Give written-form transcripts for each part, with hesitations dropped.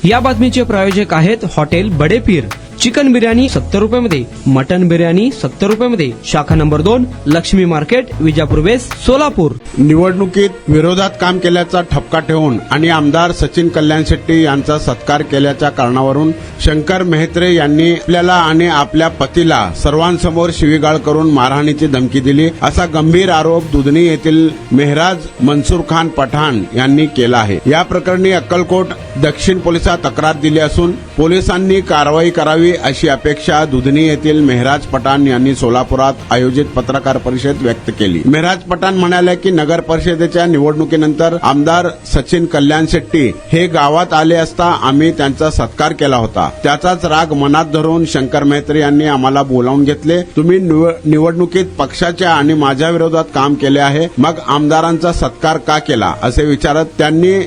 या बातमीचे प्रायोजक आहेत हॉटेल बडे पीर। चिकन बिर्याणी 70 रुपयामध्ये, मटन बिर्याणी 70 रुपयामध्ये। शाखा number 2, Lakshmi market, Vijapur west, Solapur. निवडणुकीत विरोधात काम केल्याचा ठपका ठेवून आणि आमदार सचिन कल्याण शेट्टी यांचा सत्कार केल्याच्या कारणावरून शंकर मेहत्रे यांनी आपल्याला आणि आपल्या पतीला सर्वांसमोर शिवीगाळ करून मारहाणीची धमकी दिली, असा गंभीर आरोप दुधनी येथील मेहराज मंसूर खान पठाण यांनी केला आहे। या प्रकरणी अक्कलकोट दक्षिण पोलिसात तक्रार दिली असून पोलिसांनी कारवाई करावी अशी अपेक्षा दुधनी येथील मेहराज पठाण यांनी सोलापुरात आयोजित पत्रकार परिषदेत व्यक्त केली। मेहराज पठाण म्हणाले की नगर परिषदेच्या निवडणुकीनंतर आमदार सचिन कल्याण शेट्टी हे गावात आले असता आम्ही त्यांचा सत्कार केला होता। त्याचाच राग मनात धरून शंकर मेहत्रे यांनी आम्हाला बोलावून घेतले। तुम्ही निवडणुकीत पक्षाच्या आणि माझ्या विरोधात काम केले आहे, मग आमदारांचा सत्कार का केला असे विचारत त्यांनी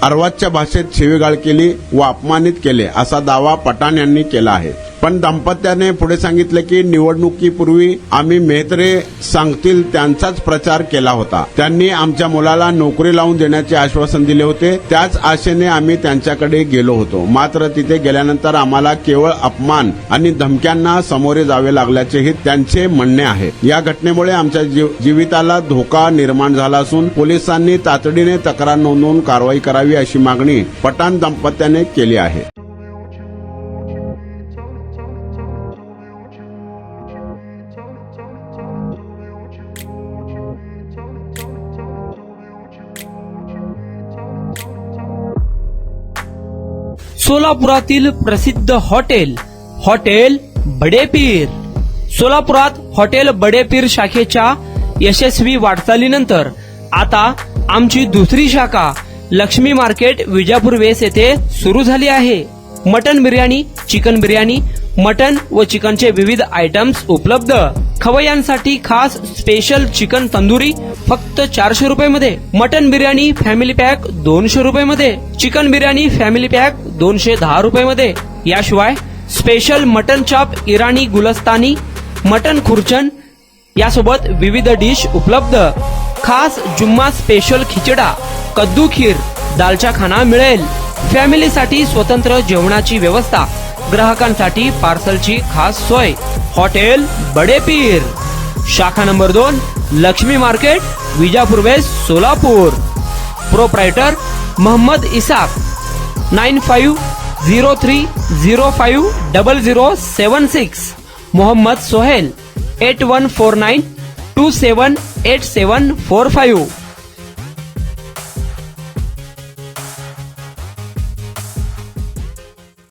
अर्वाच्य भाषेत शिवीगाळ केली व अपमानित केले, असा दावा पठाण यांनी केला आहे। पण दाम्पत्याने पुढे सांगितले की निवडणुकीपूर्वी आम्ही मेहत्रे सांगतील त्यांचाच प्रचार केला होता। त्यांनी आमच्या मुलाला नोकरी लावून देण्याचे आश्वासन दिले होते, त्याच आशेने आम्ही त्यांच्याकडे गेलो होतो। मात्र तिथे गेल्यानंतर आम्हाला केवळ अपमान आणि धमक्यांना सामोरे जावे लागल्याचेही त्यांचे म्हणणे आहे। या घटनेमुळे आमच्या जीविताला धोका निर्माण झाला असून पोलिसांनी तातडीने तक्रार नोंदवून कारवाई करावी अशी मागणी पठाण दाम्पत्याने केली आहे। सोलापुरातील प्रसिद्ध हॉटेल बडे पीर। सोलापुरात हॉटेल बडे पीर शाखेच्या यशस्वी वाटचालीनंतर आता आमची दुसरी शाखा लक्ष्मी मार्केट, विजापूर वेस्ट येथे सुरू झाली आहे। Mutton biryani, chicken biryani, mutton व चिकनचे विविध आयटम्स उपलब्ध। खवय्यांसाठी खास स्पेशल चिकन तंदुरी फक्त 400 रुपयामध्ये, मटन बिर्याणी फॅमिली पॅक 200 रुपयामध्ये, चिकन बिर्याणी फॅमिली पॅक 210 रुपयामध्ये। याशिवाय स्पेशल मटन चाप, इराणी गुलस्तानी, मटन खुर्चन यासोबत विविध डिश उपलब्ध। खास जुम्मा स्पेशल खिचडा, कद्दू खीर, दालचा खाना मिळेल। फॅमिलीसाठी स्वतंत्र जेवणाची व्यवस्था, ग्राहकांसाठी पार्सलची खास सोय। हॉटेल बडे पीर, शाखा number 2, Lakshmi market, Vijapur west, Solapur. Proprietor Mohammed Isak, 9503050076। Mohammed Sohail, 8149278745।